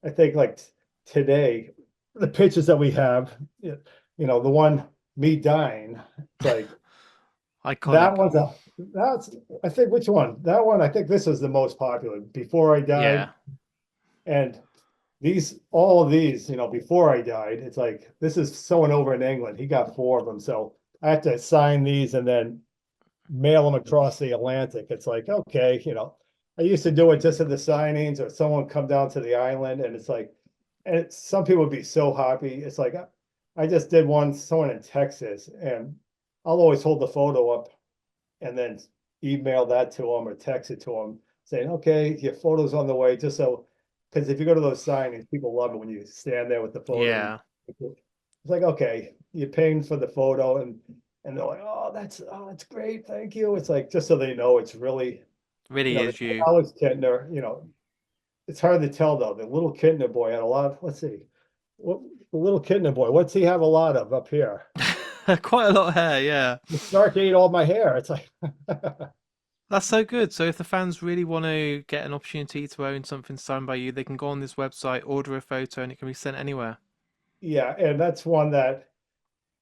I think like today, the pictures that we have, the one me dying, it's like that Iconic. one's that's, I think, which one? That one, I think this was the most popular, before I died. Yeah. And all of these, before I died, it's like, this is someone over in England. He got 4 of them. So I had to sign these, and then mail them across the Atlantic. It's like, okay, I used to do it just at the signings or someone come down to the island and it's like, and some people would be so happy. It's like, I just did one, someone in Texas, and I'll always hold the photo up and then email that to them or text it to them saying, okay, your photo's on the way, just so, because if you go to those signings, people love it when you stand there with the photo. Yeah, It's like, okay, you're paying for the photo and they're like, oh, that's great, thank you. It's like, just so they know it's really, really the is you. Alex Kintner, it's hard to tell though. The little Kintner boy had a lot of, let's see, what the little Kintner boy, what's he have a lot of up here? Quite a lot of hair, yeah. The Stark ate all my hair. It's like, That's so good. So if the fans really want to get an opportunity to own something signed by you, they can go on this website, order a photo, and it can be sent anywhere. yeah, and that's one that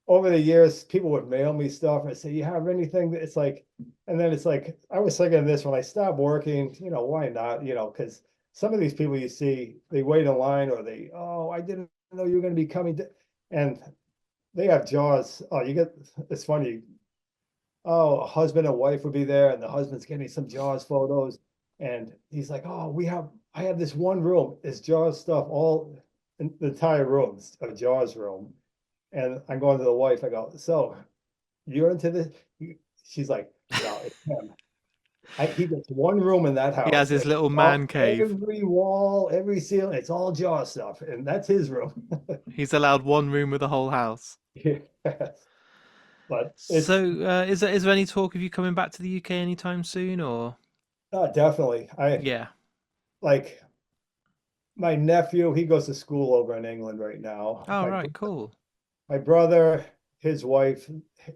over the years, people would mail me stuff and say, you have anything that it's like, and then it's like, I was thinking of this when I stopped working, why not? Because some of these people you see, they wait in line or oh, I didn't know you were going to be coming. And they have jaws. Oh, it's funny. Oh, a husband and wife would be there and the husband's getting some jaws photos. And he's like, oh, I have this one room, it's jaws stuff, all in the entire room, a jaws room. And I'm going to the wife. I go, so you're into this? She's like, no, it's him. He gets one room in that He has house. his And little all, man cave. every wall, every ceiling, it's all jaw stuff. And that's his room. He's allowed one room with the whole house. Yes. But it's So, is there any talk of you coming back to the UK anytime soon, or? definitely. I Yeah. like my nephew, he goes to school over in England right now. Oh, right, cool. My brother, his wife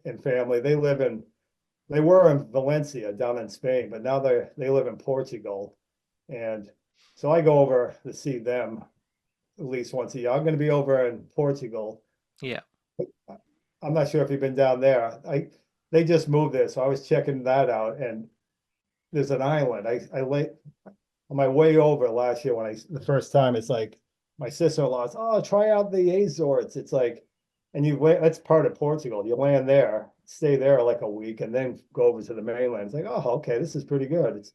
and family, they were in Valencia down in Spain, but now they live in Portugal. And so I go over to see them at least once a year. I'm going to be over in Portugal. Yeah, I'm not sure if you've been down there. They just moved there, so I was checking that out. And there's an island. I lay on my way over last year when the first time. It's like my sister-in-law's. Oh, try out the Azores. It's like, and that's part of Portugal. You land there, stay there like a week, and then go over to the mainland. It's like, oh, okay, this is pretty good.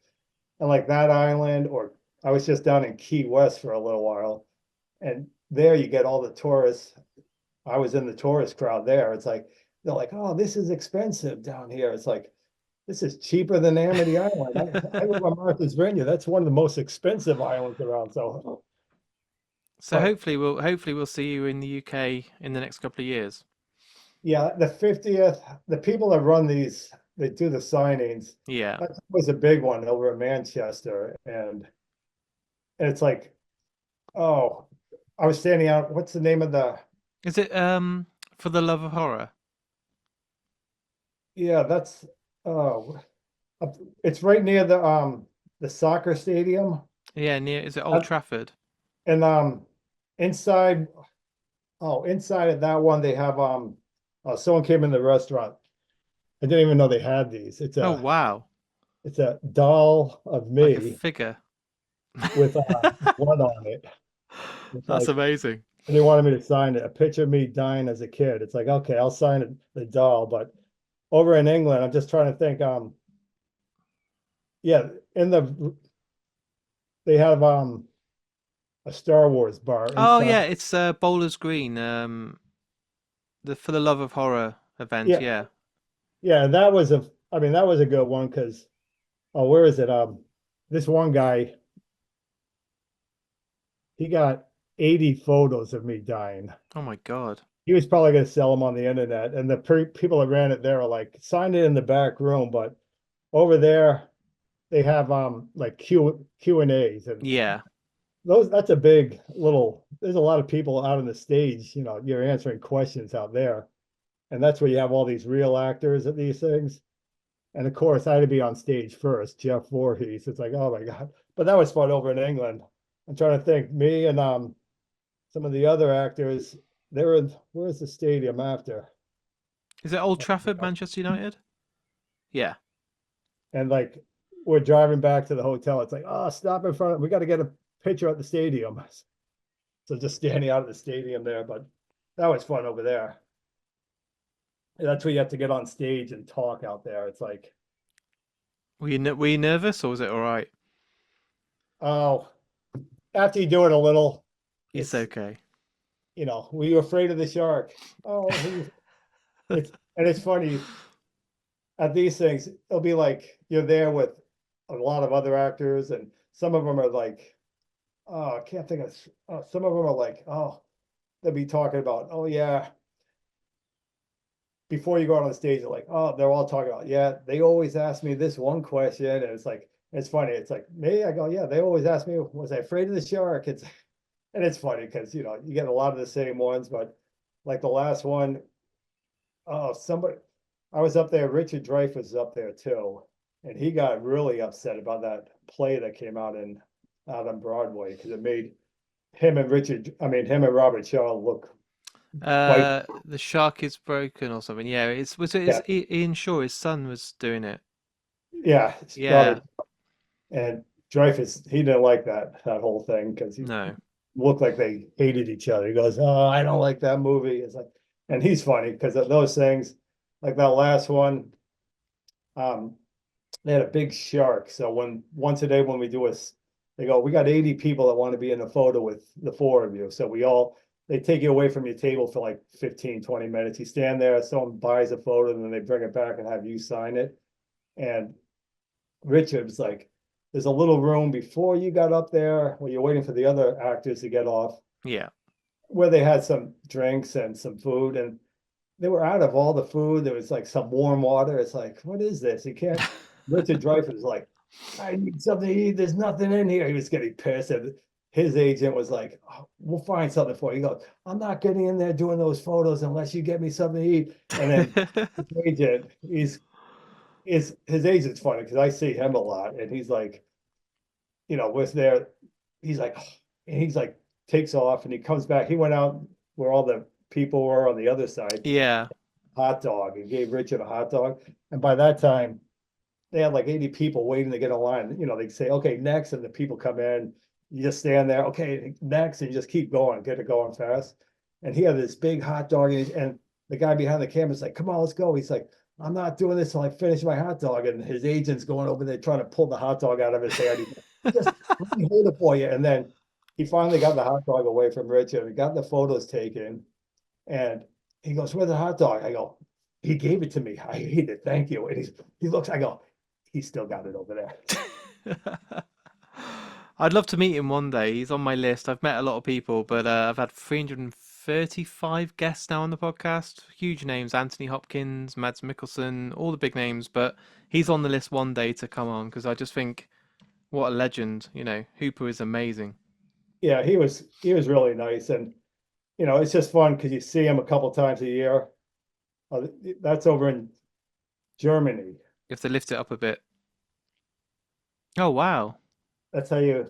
And like that island, or I was just down in Key West for a little while, and there you get all the tourists. I was in the tourist crowd there. It's like they're like, "Oh, this is expensive down here." It's like this is cheaper than Amity Island. I live on Martha's Vineyard. That's one of the most expensive islands around. So, so but hopefully we'll see you in the UK in the next couple of years. yeah, the 50th, the people that run these, they do the signings. Yeah. That was a big one over in Manchester, and it's like, oh, I was standing out. What's the name of the? Is it For the Love of Horror? Yeah, that's oh, it's right near the soccer stadium. Yeah, near is it Old Uh, Trafford? And inside, inside of that one they have someone came in the restaurant. I didn't even know they had these. Oh wow, It's a doll of like a me figure. with blood on it. It's That's like, amazing. and they wanted me to sign it. A picture of me dying as a kid. It's like, okay, I'll sign it, the doll. But over in England, I'm just trying to think. Yeah, in they have a Star Wars bar Oh inside. yeah, it's Bowler's Green. The For the Love of Horror event. Yeah, Yeah. yeah, I mean, that was a good one because, oh, where is it? This one guy, he got 80 photos of me dying. Oh my God. He was probably going to sell them on the internet. And the people that ran it there are like, signed it in the back room, but over there they have like Q and A's, and Yeah. that's a big little. There's a lot of people out on the stage. You're answering questions out there, and that's where you have all these real actors at these things. And of course, I had to be on stage first, Jeff Voorhees. It's like, oh my God. But that was fun over in England. I'm trying to think, me and some of the other actors, they were where's the stadium after? Is it Old Trafford, Manchester United? Yeah. And like we're driving back to the hotel. It's like, oh, stop in front of we got to get a picture at the stadium. So just standing out of the stadium there, but that was fun over there. And that's where you have to get on stage and talk out there. It's like Were you nervous or was it all right? Oh, after you do it a little, It's it's, okay. were you afraid of the shark? Oh, and it's funny at these things, it'll be like you're there with a lot of other actors, and some of them are like, oh, I can't think of, some of them are like, oh, they'll be talking about, oh, yeah, before you go out on the stage, they're like, oh, they're all talking about, yeah, they always ask me this one question. And it's like, it's funny. It's like, me, I go, yeah, they always ask me, was I afraid of the shark? And it's funny because, you get a lot of the same ones, but like the last one, oh, I was up there, Richard Dreyfuss was up there too. And he got really upset about that play that came out on Broadway because it made him and Robert Shaw look quite, The shark is broken or something. Yeah, it's yeah, Ian Shaw, his son was doing it. yeah, Yeah. Robert. And Dreyfus, he didn't like that whole thing because he No. looked like they hated each other. He goes, "Oh, I don't like that movie." It's like, and he's funny because of those things, like that last one, um, they had a big shark. So once a day when we do they go, we got 80 people that want to be in a photo with the four of you. So they take you away from your table for like 15, 20 minutes. You stand there, someone buys a photo, and then they bring it back and have you sign it. And Richard's like, there's a little room before you got up there where you're waiting for the other actors to get off, Yeah. where they had some drinks and some food, and they were out of all the food. There was like some warm water. It's like, what is this? You can't. Richard Dreyfuss was like, I need something to eat. There's nothing in here. He was getting pissed. And his agent was like, oh, we'll find something for you. He goes, I'm not getting in there doing those photos unless you get me something to eat. And then his agent, his agent's funny because I see him a lot, and he's like, was there. He's like, and he's like, takes off, and he comes back. He went out where all the people were on the other side, Yeah. hot dog, and gave Richard a hot dog. And by that time, they had like 80 people waiting to get in line. They'd say, okay, next, and the people come in. You just stand there, okay, next, and you just keep going, get it going fast. And he had this big hot dog, and the guy behind the camera is like, come on, let's go. He's like, I'm not doing this till I finish my hot dog. And his agent's going over there trying to pull the hot dog out of his hand. He's like, just let me hold it for you. And then he finally got the hot dog away from Richard and got the photos taken. And he goes, where's the hot dog? I go, he gave it to me. I ate it. Thank you. And he looks, I go, he's still got it over there. I'd love to meet him one day. He's on my list. I've met a lot of people, but I've had 335 guests now on the podcast. Huge names: Anthony Hopkins, Mads Mikkelsen, all the big names. But he's on the list one day to come on because I just think what a legend. Hooper is amazing. Yeah, he was really nice. And it's just fun because you see him a couple times a year. Uh, that's over in Germany. You have to lift it up a bit. Oh wow. That's how you,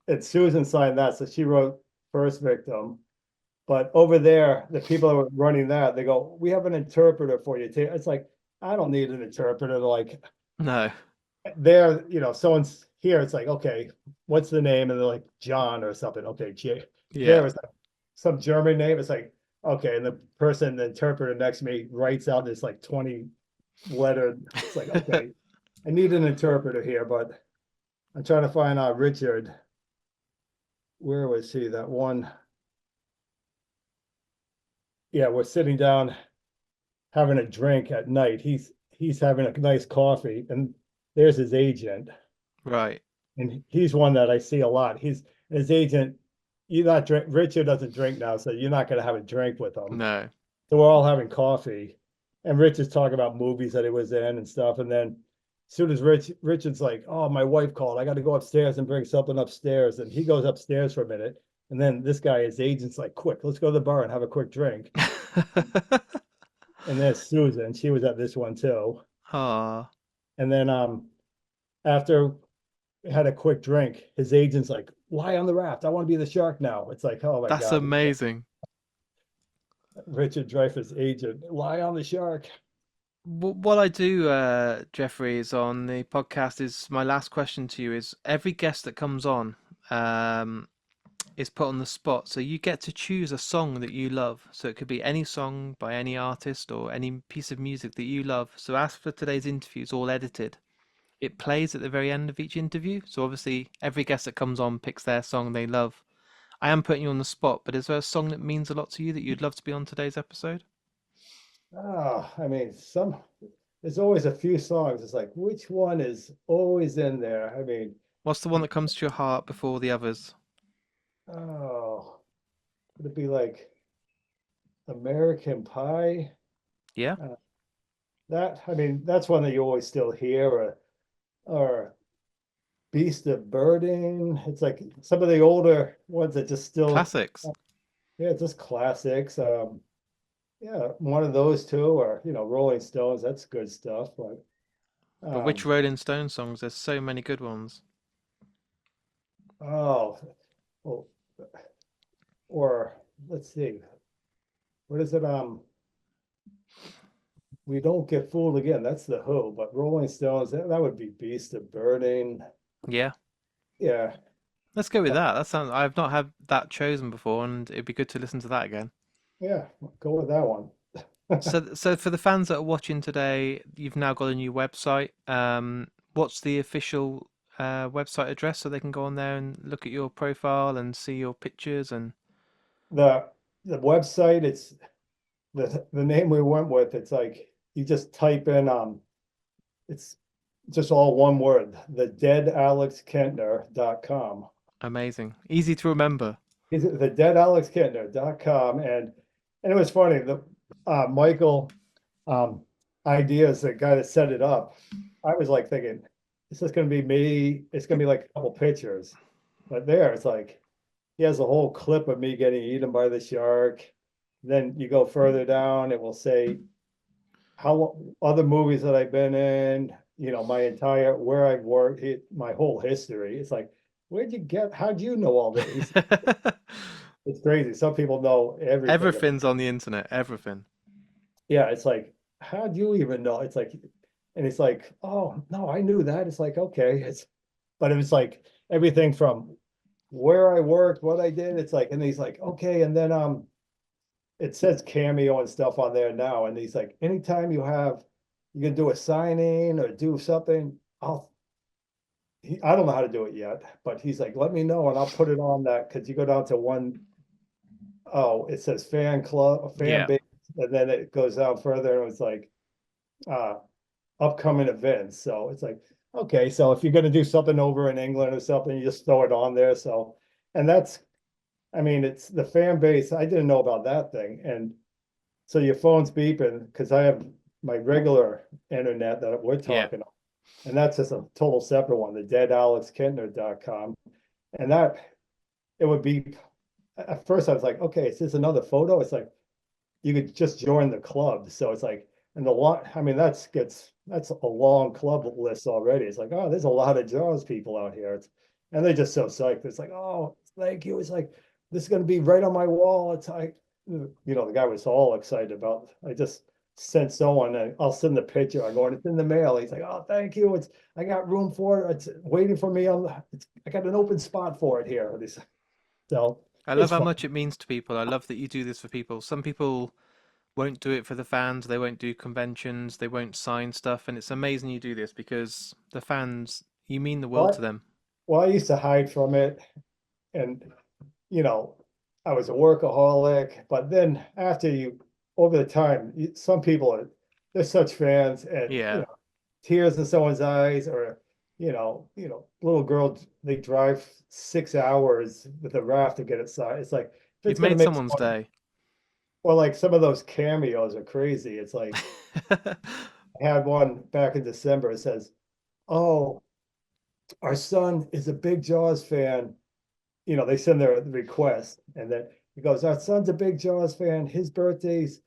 and Susan signed that. So she wrote First Victim. But over there, the people who are running that, they go, we have an interpreter for you. It's like, I don't need an interpreter. Like, No. there, someone's here. It's like, okay, what's the name? And they're like, John or something. Okay, Yeah. there was like some German name. It's like, okay. And the interpreter next to me writes out this like 20 letter. It's like, okay, I need an interpreter here, but I'm trying to find out Richard. Where was he? That one. Yeah, we're sitting down having a drink at night. He's having a nice coffee, and there's his agent, Right. and he's one that I see a lot. He's his agent. You not drink. Richard doesn't drink now, so you're not going to have a drink with him. No. So we're all having coffee, and Richard's talking about movies that he was in and stuff. And then as soon as Richard's like, "Oh, my wife called. I got to go upstairs and bring something upstairs," and he goes upstairs for a minute. And then this guy, his agent's like, "Quick, let's go to the bar and have a quick drink." And there's Susan. She was at this one too. Ah, And then after we had a quick drink, his agent's like, lie on the raft. I want to be the shark now. It's like, oh my that's God. amazing. Richard Dreyfuss agent, lie on the shark. What I do, Jeffrey, is on the podcast is my last question to you is every guest that comes on um, is put on the spot. So you get to choose a song that you love. So it could be any song by any artist or any piece of music that you love. So as for today's interview, it's all edited. it plays at the very end of each interview. So obviously, every guest that comes on picks their song they love. I am putting you on the spot, but is there a song that means a lot to you that you'd love to be on today's episode? I mean, there's always a few songs. It's like, which one is always in there? I mean, What's the one that comes to your heart before the others? oh, would it be like American Pie? Yeah, Uh, I mean, that's one that you always still hear, or Beast of Burden. It's like some of the older ones that just still, classics. yeah, just classics. Yeah, one of those two, or Rolling Stones. That's good stuff. But But which um, Rolling Stone songs? There's so many good ones. oh, oh, or let's see, what is it? We Don't Get Fooled Again. That's the Who, but Rolling Stones. That would be Beast of Burden. Yeah, Yeah, let's go with but that. That sounds. I've not had that chosen before, and it'd be good to listen to that again. yeah, go with that one. So for the fans that are watching today, you've now got a new website. What's the official website address so they can go on there and look at your profile and see your pictures and The the website, it's the name we went with. It's like you just type in it's just all one word, the deadalexkintner.com. amazing, easy to remember. Is it the deadalexkintner.com? And it was funny, the Michael um ideas, the guy that set it up, I was like thinking, this is gonna be me, it's gonna be like a couple pictures. But there, it's like he has a whole clip of me getting eaten by the shark. Then you go further down, it will say how other movies that I've been in, my entire where I've worked, my whole history. It's like, how'd you know all this? It's crazy. Some people know everything. Everything's on the internet. Everything. Yeah, it's like, how'd you even know? It's like, and it's like, oh no, I knew that. It's like, okay, but it was like everything from where I worked, what I did. It's like, and he's like, okay, and then it says Cameo and stuff on there now, and he's like, anytime you can do a signing or do something, I don't know how to do it yet, but he's like, let me know and I'll put it on that, because you go down to one, oh, it says fan club, fan Yeah. base, and then it goes down further and it's like uh upcoming events. So it's like, okay, so if you're gonna do something over in England or something, you just throw it on there. So, and that's, I mean, it's the fan base. I didn't know about that thing. And so your phone's beeping because I have my regular internet that we're Yeah. talking on. And that's just a total separate one, the deadalexkintner.com. And that it would be, at first I was like, okay, is this another photo? It's like you could just join the club. So it's like, and the lot, I mean, that's a long club list already. It's like, oh, there's a lot of Jaws people out here. And they're just so psyched. It's like, oh, thank you. It's like, this is going to be right on my wall. It's like, the guy was all excited about, I just sent someone, and I'll send the picture. I go, and it's in the mail. He's like, oh, thank you. I got room for it. It's waiting for me I got an open spot for it here. So I love it's how fun. much it means to people. I love that you do this for people. Some people won't do it for the fans. They won't do conventions. They won't sign stuff. And it's amazing you do this because the fans, you mean the world to Well, them. well, I used to hide from it, and you know, I was a workaholic, but then over the time, some people they're such fans, and Yeah. tears in someone's eyes, or little girl, they drive 6 hours with a raft to get inside. It's like, if You've it's gonna made make someone's someone, day. or like some of those cameos are crazy. It's like, I had one back in December. It says, "Oh, our son is a big Jaws fan." They send their request, and then he goes, our son's a big Jaws fan. His birthday's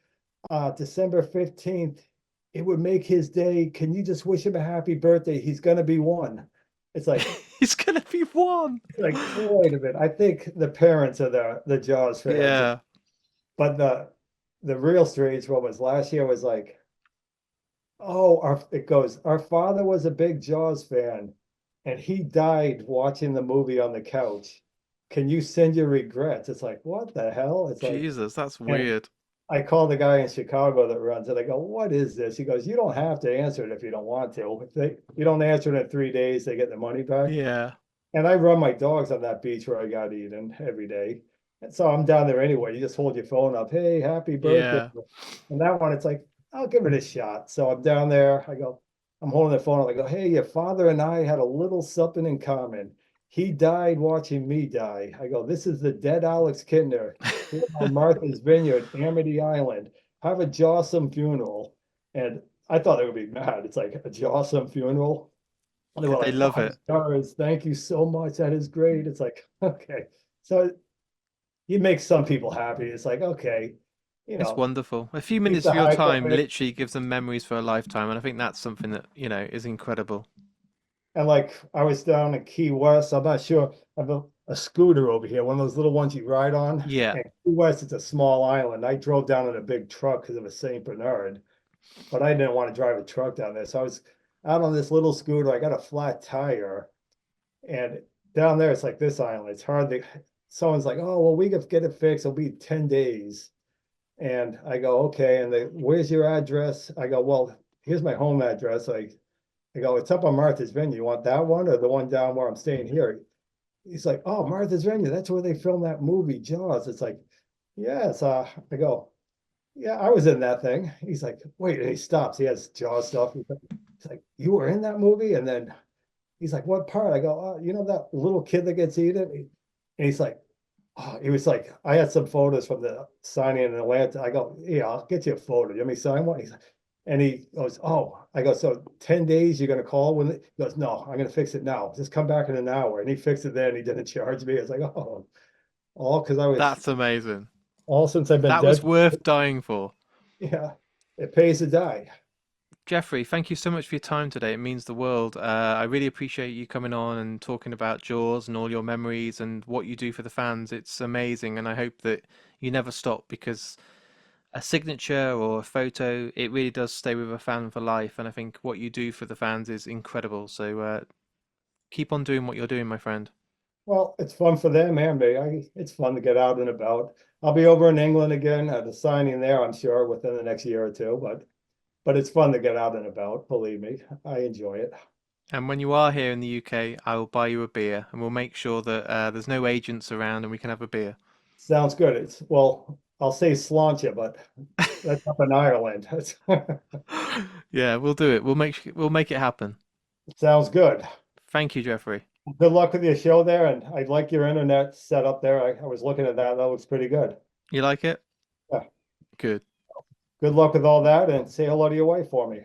December 15th. It would make his day. Can you just wish him a happy birthday? He's gonna be one. It's like, He's gonna be one. wait a minute. I think the parents are the Jaws fans. Yeah. But the real strange one was last year was like, oh, it goes, our father was a big Jaws fan and he died watching the movie on the couch. Can you send your regrets? It's like, what the hell? It's like, Jesus, that's and weird. I called the guy in Chicago that runs it. I go, what is this? He goes, you don't have to answer it if you don't want to. If you don't answer it in 3 days, they get the money back. Yeah, And I run my dogs on that beach where I got eaten every day. And so I'm down there anyway. You just hold your phone up. Hey, happy birthday. yeah. And that one, it's like, I'll give it a shot. So I'm down there. I'm holding the phone up. I go, hey, your father and I had a little something in common. He died watching me die. I go, this is the dead Alex Kintner here on Martha's Vineyard, Amity Island. Have a jawsome funeral. And I thought they would be mad. It's like a jawsome funeral. And they were They like, love five it. stars. Thank you so much. That is great. It's like, okay. So you make some people happy. It's like, okay, you It's know, wonderful. A few keep minutes the of your high time going. literally gives them memories for a lifetime, and I think that's something that, is incredible. And like I was down in Key West. I'm not sure. I have a scooter over here, one of those little ones you ride on. Yeah, And Key West, it's a small island. I drove down in a big truck because of a St. Bernard, but I didn't want to drive a truck down there. So I was out on this little scooter. I got a flat tire. And down there, it's like this island. It's hard to, someone's like, oh, well, we could get it fixed. It'll be 10 days. And I go, okay. And they, where's your address? I go, well, here's my home address. I go, it's up on Martha's Vineyard. You want that one or the one down where I'm staying here? He's like, oh, Martha's Vineyard. That's where they filmed that movie, Jaws. It's like, yes. I go, yeah, I was in that thing. He's like, wait, and he stops. He has Jaws stuff. He's like, you were in that movie? And then he's like, what part? I go, oh, you know that little kid that gets eaten? And he's like, oh, he was like, I had some photos from the signing in Atlanta. I go, yeah, I'll get you a photo. You want me to sign one? He's like, and he goes, oh, I go, so 10 days you're gonna call when he goes, no, I'm gonna fix it now. Just come back in an hour. And he fixed it then. He didn't charge me. I was like, oh, all because I was that's amazing. all since I've been That was dead. worth dying for. Yeah, it pays to die. Jeffrey, thank you so much for your time today. It means the world. I really appreciate you coming on and talking about Jaws and all your memories and what you do for the fans. It's amazing, and I hope that you never stop because a signature or a photo, it really does stay with a fan for life. And I think what you do for the fans is incredible. So keep on doing what you're doing, my friend. Well, it's fun for them and me. It's fun to get out and about. I'll be over in England again at a signing there, I'm sure, within the next year or two. But it's fun to get out and about. Believe me, I enjoy it. And when you are here in the UK, I will buy you a beer, and we'll make sure that there's no agents around, and we can have a beer. Sounds good. It's well, I'll say Sláinte, but that's up in Ireland. Yeah, we'll do it. We'll make it happen. Sounds good. Thank you, Jeffrey. Good luck with your show there, and I like your internet set up there. I was looking at that. That looks pretty good. You like it? Yeah. Good. Good luck with all that, and say hello to your wife for me.